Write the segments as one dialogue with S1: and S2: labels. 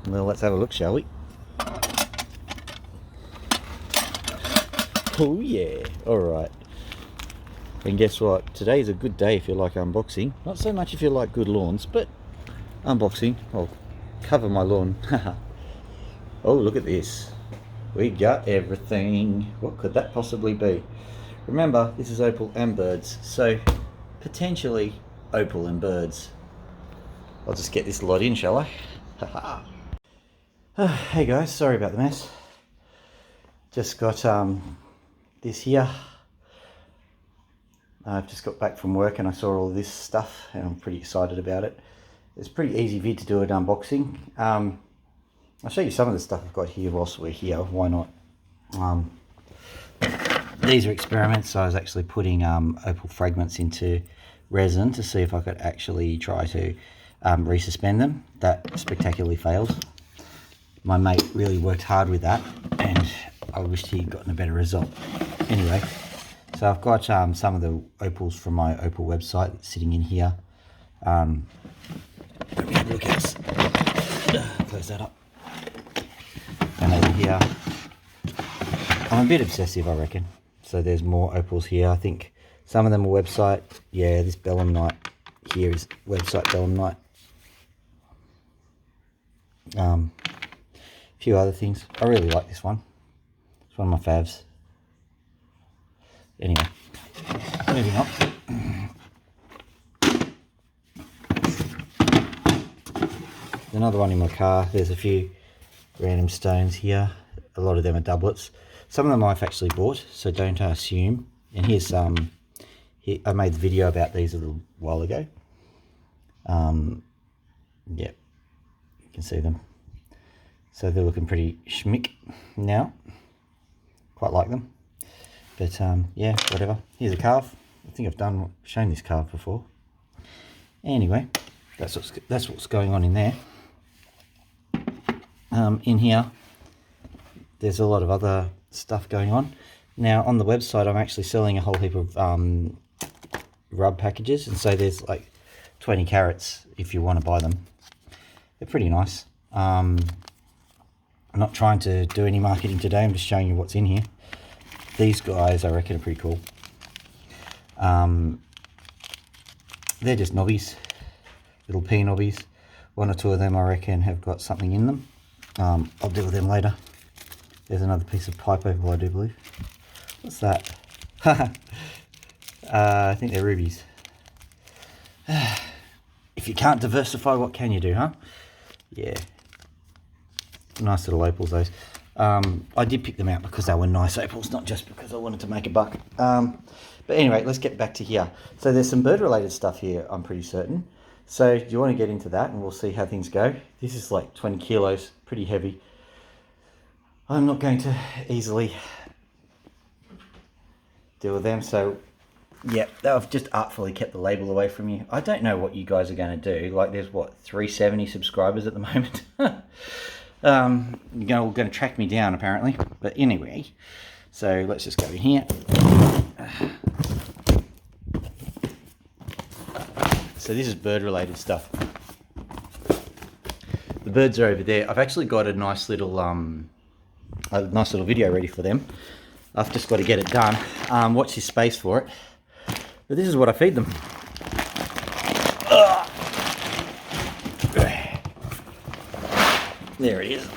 S1: Well, let's have a look, shall we? Oh yeah, alright. And guess what? Today's a good day if you like unboxing. Not so much if you like good lawns, but unboxing. I'll cover my lawn. Oh, look at this. We got everything. What could that possibly be? Remember, this is opal and birds, so potentially opal and birds. I'll just get this lot in, shall I? Haha. Hey guys, sorry about the mess. Just got this here. I've just got back from work and I saw all this stuff and I'm pretty excited about it. It's a pretty easy vid to do an unboxing. I'll show you some of the stuff I've got here whilst we're here, why not? These are experiments. So I was actually putting opal fragments into resin to see if I could actually try to resuspend them. That spectacularly failed. My mate really worked hard with that and I wished he'd gotten a better result. Anyway, so I've got some of the opals from my opal website sitting in here. Let me have a look at this. Close that up. And over here, I'm a bit obsessive, I reckon. So there's more opals here. I think some of them are website. Yeah, this belemnite here is website belemnite. A few other things. I really like this one. It's one of my favs. Anyway, moving on. Another one in my car. There's a few random stones here. A lot of them are doublets. Some of them I've actually bought, so don't assume. And here's I made the video about these a little while ago. Yeah, you can see them. So they're looking pretty schmick now. Quite like them. But yeah, whatever. Here's a carve. I think I've shown this carve before. Anyway, that's what's going on in there. In here, there's a lot of other stuff going on. Now on the website, I'm actually selling a whole heap of rub packages, and so there's like 20 carats if you want to buy them. They're pretty nice. I'm not trying to do any marketing today. I'm just showing you what's in here. These guys, I reckon, are pretty cool. They're just knobbies, little pea knobbies. One or two of them, I reckon, have got something in them. I'll deal with them later. There's another piece of pipe opal, I do believe. What's that? I think they're rubies. If you can't diversify, what can you do, huh? Yeah. Nice little opals, those. I did pick them out because they were nice opals, not just because I wanted to make a buck. But anyway, let's get back to here. So there's some bird-related stuff here, I'm pretty certain. So do you want to get into that and we'll see how things go? This is like 20 kilos, pretty heavy. I'm not going to easily deal with them. So yeah, I've just artfully kept the label away from you. I don't know what you guys are going to do. Like there's what, 370 subscribers at the moment. You're all going to track me down apparently. But anyway, so let's just go in here. So this is bird related stuff. The birds are over there. I've actually got a nice little video ready for them. I've just got to get it done. Watch this space for it. But this is what I feed them. There it is.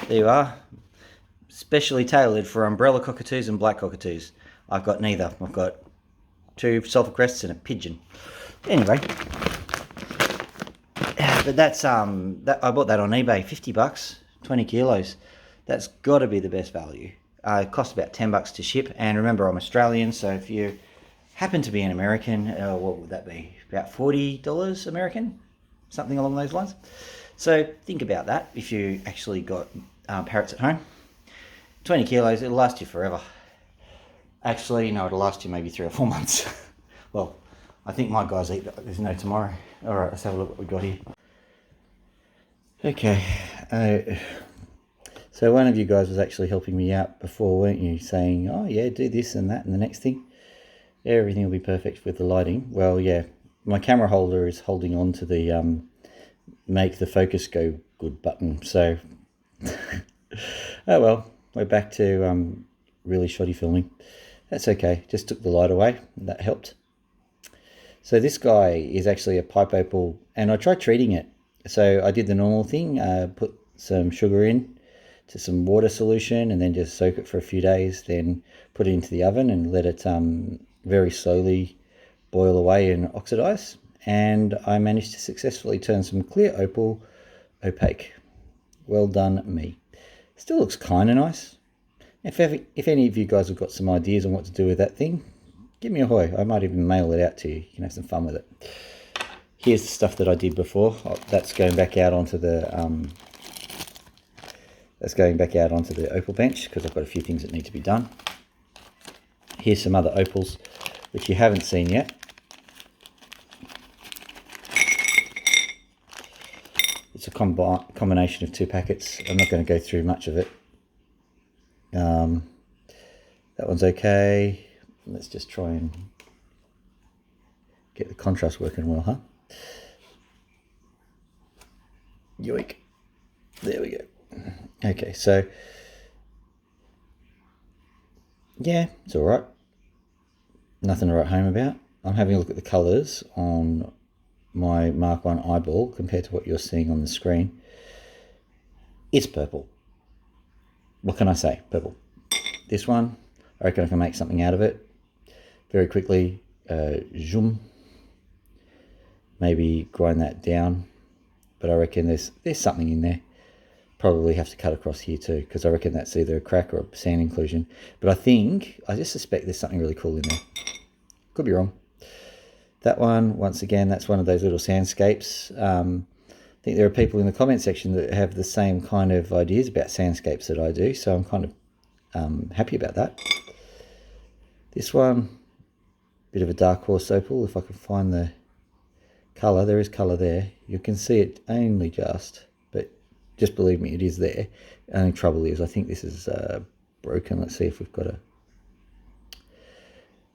S1: There you are. Specially tailored for umbrella cockatoos and black cockatoos. I've got neither. I've got 2 sulphur crests and a pigeon. Anyway, but that's I bought that on eBay, 50 bucks, 20 kilos. That's got to be the best value. It costs about 10 bucks to ship. And remember, I'm Australian, so if you happen to be an American, what would that be? About $40 American, something along those lines. So think about that. If you actually got parrots at home, 20 kilos, it'll last you forever. Actually, no, it'll last you maybe 3 or 4 months. Well, I think my guys eat, there's no tomorrow. All right, let's have a look what we got here. Okay, so one of you guys was actually helping me out before, weren't you? Saying, oh yeah, do this and that and the next thing. Everything will be perfect with the lighting. Well, yeah, my camera holder is holding on to the make the focus go good button. So, oh well, we're back to really shoddy filming. That's okay. Just took the light away. That helped. So this guy is actually a pipe opal, and I tried treating it. So I did the normal thing, put some sugar in to some water solution, and then just soak it for a few days, then put it into the oven and let it very slowly boil away and oxidize. And I managed to successfully turn some clear opal opaque. Well done, me. Still looks kind of nice. If any of you guys have got some ideas on what to do with that thing, give me a hoy. I might even mail it out to you. You can have some fun with it. Here's the stuff that I did before. That's going back out onto the opal bench because I've got a few things that need to be done. Here's some other opals which you haven't seen yet. It's a combination of 2 packets. I'm not going to go through much of it. That one's okay. Let's just try and get the contrast working well, huh? Yoink. There we go. Okay, so yeah, it's all right. Nothing to write home about. I'm having a look at the colours on my Mark 1 eyeball compared to what you're seeing on the screen. It's purple. What can I say? Purple. This one, I reckon I can make something out of it very quickly. Zoom. Maybe grind that down, but I reckon there's something in there. Probably have to cut across here too, because I reckon that's either a crack or a sand inclusion. But I just suspect there's something really cool in there. Could be wrong. That one, once again, that's one of those little sandscapes. I think there are people in the comment section that have the same kind of ideas about sandscapes that I do, so I'm kind of happy about that. This one, bit of a dark horse opal. If I can find the colour, there is colour there. You can see it only just, but just believe me, it is there. The only trouble is I think this is broken. Let's see if we've got a...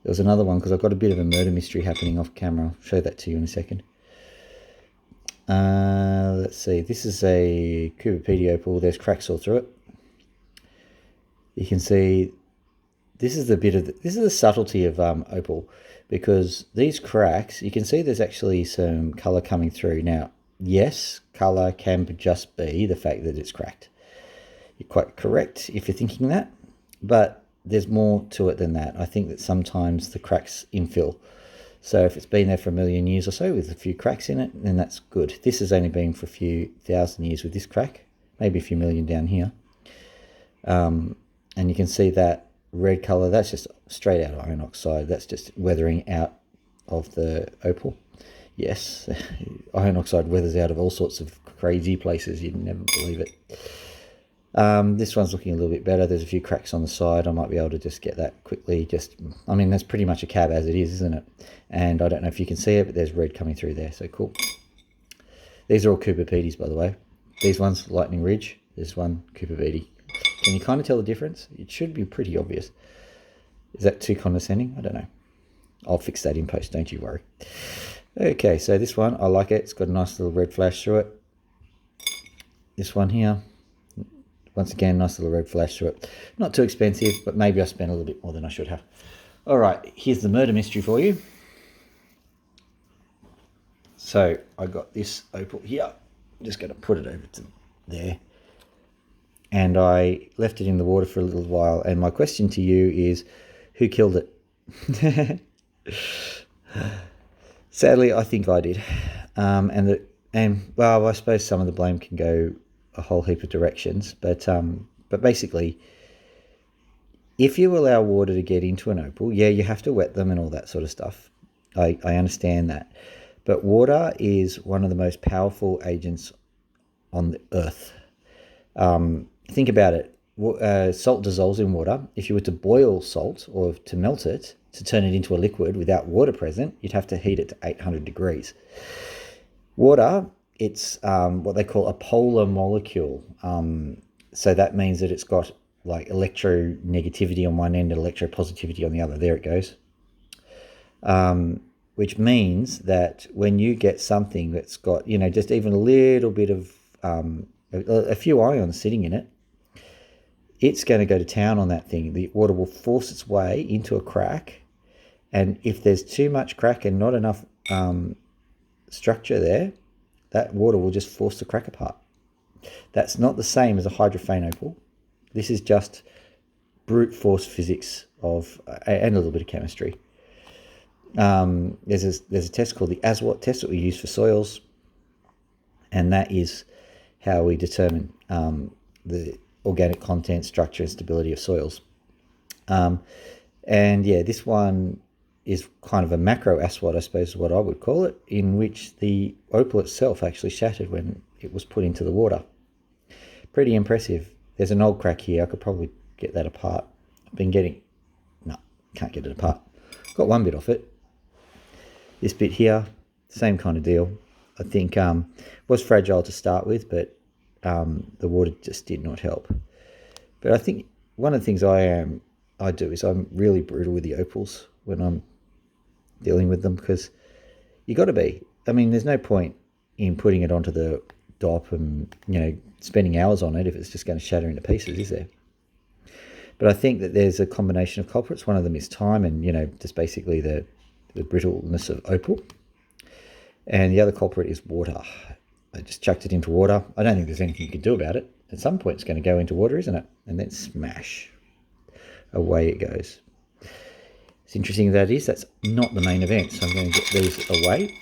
S1: There was another one because I've got a bit of a murder mystery happening off camera. I'll show that to you in a second. Let's see. This is a Cooper opal. There's cracks all through it. You can see this is the subtlety of opal, because these cracks, you can see there's actually some colour coming through. Now, yes, colour can just be the fact that it's cracked. You're quite correct if you're thinking that, but there's more to it than that. I think that sometimes the cracks infill. So if it's been there for 1 million years or so with a few cracks in it, then that's good. This has only been for a few thousand years with this crack, maybe a few million down here. And you can see that red colour, that's just straight out of iron oxide. That's just weathering out of the opal. Yes, iron oxide weathers out of all sorts of crazy places. You'd never believe it. This one's looking a little bit better. There's a few cracks on the side. I might be able to just get that quickly. I mean, that's pretty much a cab as it is, isn't it? And I don't know if you can see it, but there's red coming through there. So cool. These are all Cooper Pedis, by the way. These ones, Lightning Ridge. This one, Cooper Pedi. Can you kind of tell the difference? It should be pretty obvious. Is that too condescending? I don't know. I'll fix that in post, don't you worry. Okay, so this one, I like it. It's got a nice little red flash through it. This one here. Once again, nice little red flash through it. Not too expensive, but maybe I spent a little bit more than I should have. All right, here's the murder mystery for you. So I got this opal here. I'm just going to put it over to there. And I left it in the water for a little while. And my question to you is, who killed it? Sadly, I think I did. Well, I suppose some of the blame can go a whole heap of directions, but basically, if you allow water to get into an opal, yeah, you have to wet them and all that sort of stuff. I understand that, but water is one of the most powerful agents on the earth. Think about it. Salt dissolves in water. If you were to boil salt or to melt it to turn it into a liquid without water present, you'd have to heat it to 800 degrees. Water, it's what they call a polar molecule. So that means that it's got like electronegativity on one end and electropositivity on the other. There it goes. which means that when you get something that's got, just even a little bit of a few ions sitting in it, it's going to go to town on that thing. The water will force its way into a crack, and if there's too much crack and not enough structure there, that water will just force the crack apart. That's not the same as a hydrophane opal. This is just brute force physics and a little bit of chemistry. There's a test called the Aswat test that we use for soils, and that is how we determine the organic content, structure, and stability of soils. And yeah, this one is kind of a macro Aswat, I suppose is what I would call it, in which the opal itself actually shattered when it was put into the water. Pretty impressive. There's an old crack here. I could probably get that apart. No, can't get it apart. Got one bit off it. This bit here, same kind of deal. I think was fragile to start with, but the water just did not help. But I think one of the things I do is I'm really brutal with the opals when I'm dealing with them, because you got to be. I mean, there's no point in putting it onto the DOP and spending hours on it if it's just going to shatter into pieces, is there? But I think that there's a combination of culprits. One of them is time and just basically the brittleness of opal, and the other culprit is water. I just chucked it into water. I don't think there's anything you can do about it. At some point it's going to go into water, isn't it? And then smash, away it goes. It's interesting that's not the main event, so I'm going to get these away.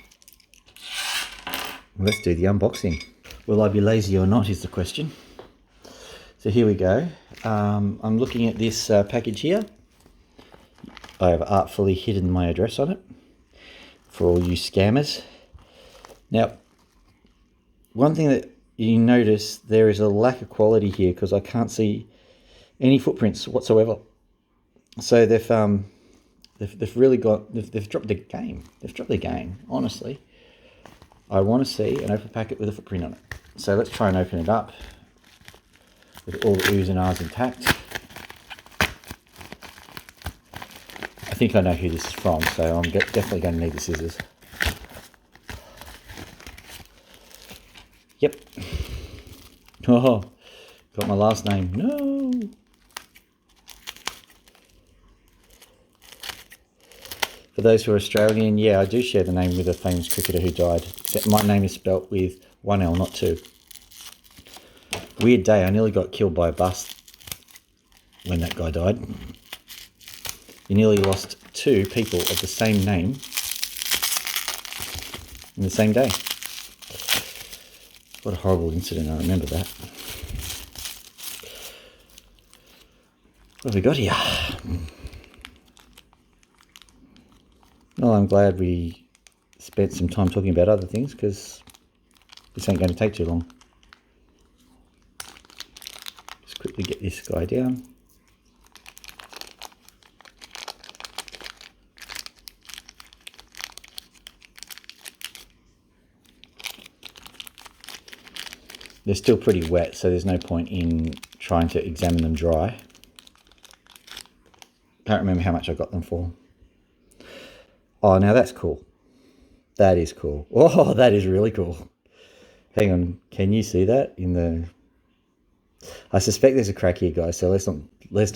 S1: Let's do the unboxing. Will I be lazy or not is the question. So here we go. I'm looking at this package here. I have artfully hidden my address on it for all you scammers. Now, one thing that you notice, there is a lack of quality here because I can't see any footprints whatsoever. So they've really they've dropped the game. They've dropped the game, honestly. I want to see an opal packet with a footprint on it. So let's try and open it up with all the oohs and ahs intact. I think I know who this is from, so I'm definitely going to need the scissors. Yep. Oh, got my last name. No. For those who are Australian, yeah, I do share the name with a famous cricketer who died. Except my name is spelt with one L, not two. Weird day. I nearly got killed by a bus when that guy died. You nearly lost two people of the same name in the same day. What a horrible incident. I remember that. What have we got here? Well, I'm glad we spent some time talking about other things, because this ain't going to take too long. Just quickly get this guy down. They're still pretty wet, so there's no point in trying to examine them dry. Can't remember how much I got them for. Oh, now that's cool. That is cool. Oh, that is really cool. Hang on, can you see that in the... I suspect there's a crack here, guys, so let's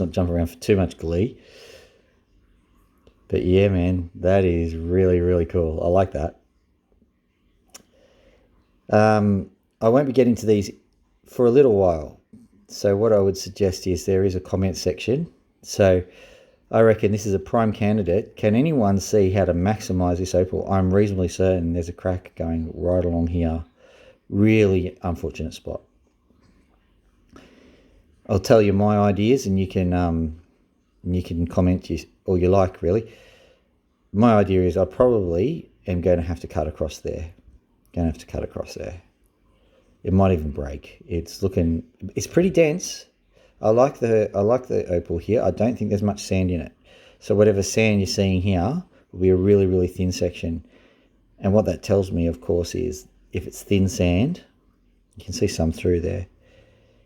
S1: not jump around for too much glee. But yeah, man, that is really, really cool. I like that. I won't be getting to these for a little while. So what I would suggest is there is a comment section. So I reckon this is a prime candidate. Can anyone see how to maximize this opal? I'm reasonably certain there's a crack going right along here. Really unfortunate spot. I'll tell you my ideas, and you can comment all you like, really. My idea is I probably am going to have to cut across there. It might even break. It's pretty dense. I like the opal here. I don't think there's much sand in it. So whatever sand you're seeing here will be a really, really thin section. And what that tells me, of course, is if it's thin sand, you can see some through there.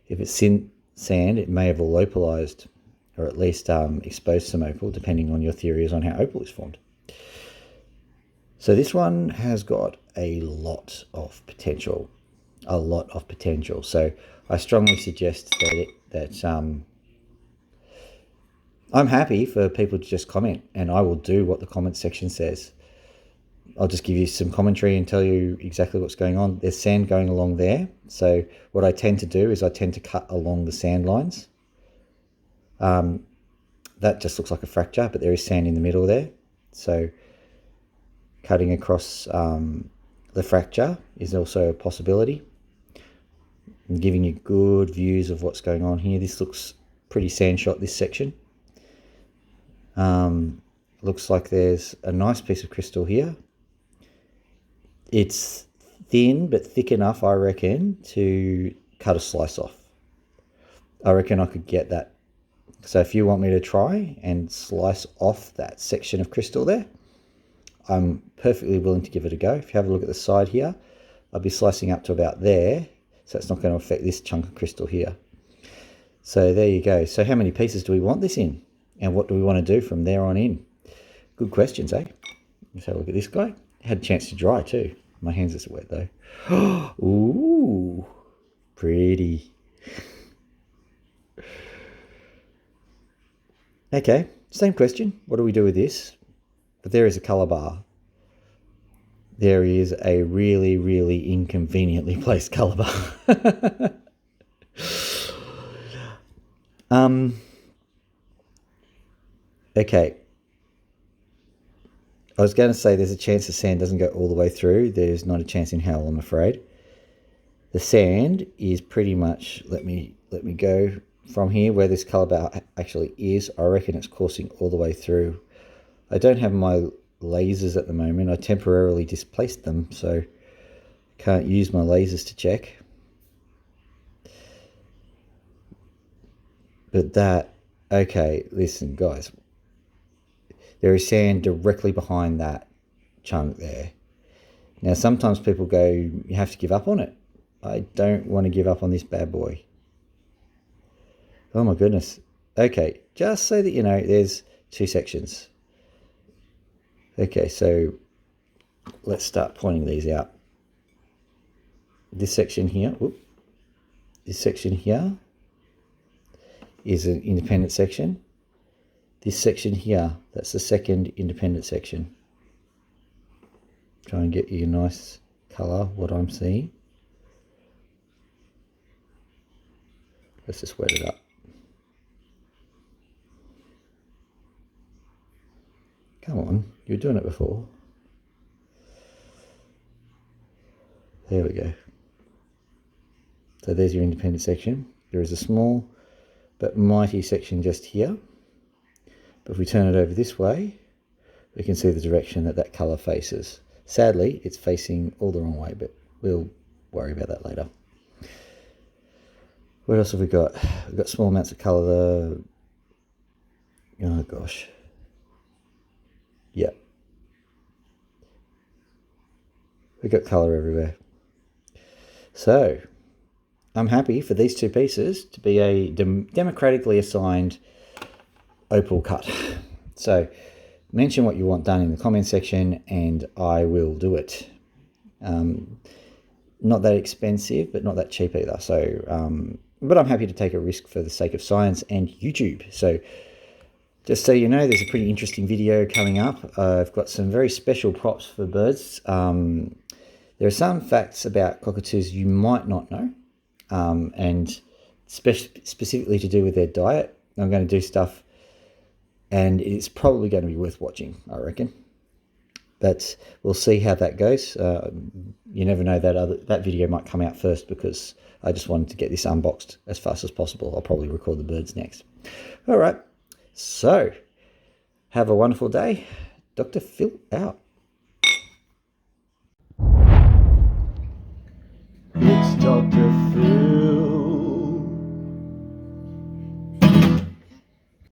S1: If it's thin sand, it may have all opalized, or at least exposed some opal, depending on your theories on how opal is formed. So this one has got a lot of potential, So I strongly suggest that I'm happy for people to just comment, and I will do what the comment section says. I'll just give you some commentary and tell you exactly what's going on. There's sand going along there. So what I tend to do is I tend to cut along the sand lines. That just looks like a fracture, but there is sand in the middle there. So cutting across the fracture is also a possibility. I'm giving you good views of what's going on here. This looks pretty sand shot, this section. Looks like there's a nice piece of crystal here. It's thin, but thick enough, I reckon, to cut a slice off. I reckon I could get that. So if you want me to try and slice off that section of crystal there, I'm perfectly willing to give it a go. If you have a look at the side here, I'll be slicing up to about there, so it's not going to affect this chunk of crystal here. So there you go. So how many pieces do we want this in? And what do we want to do from there on in? Good questions, eh? Let's have a look at this guy. Had a chance to dry too. My hands are wet though. Ooh, pretty. Okay, same question. What do we do with this? But there is a colour bar. There is a really, really inconveniently placed colour bar. Okay. I was going to say there's a chance the sand doesn't go all the way through. There's not a chance in hell, I'm afraid. The sand is pretty much, let me go from here where this colour bar actually is. I reckon it's coursing all the way through. I don't have my lasers at the moment. I temporarily displaced them, so can't use my lasers to check. But that, okay, listen guys. There is sand directly behind that chunk there. Now, sometimes people go, you have to give up on it. I don't want to give up on this bad boy. Oh my goodness. Okay, just so that you know, there's two sections. Okay, so let's start pointing these out. This section here, this section here is an independent section. This section here, that's the second independent section. Try and get you a nice colour, what I'm seeing. Let's just wet it up. Come on, you were doing it before. There we go. So there's your independent section. There is a small but mighty section just here. But if we turn it over this way, we can see the direction that that colour faces. Sadly, it's facing all the wrong way, but we'll worry about that later. What else have we got? We've got small amounts of colour. Oh gosh. Yeah. We've got colour everywhere. So, I'm happy for these two pieces to be a democratically assigned opal cut. So mention what you want done in the comment section and I will do it. Not that expensive, but not that cheap either. So, but I'm happy to take a risk for the sake of science and YouTube. So just so you know, there's a pretty interesting video coming up. I've got some very special props for birds. There are some facts about cockatoos you might not know, and specifically to do with their diet. I'm going to do stuff and it's probably going to be worth watching, I reckon. But we'll see how that goes. You never know, that video might come out first because I just wanted to get this unboxed as fast as possible. I'll probably record the birds next. All right, so have a wonderful day. Dr. Phil out.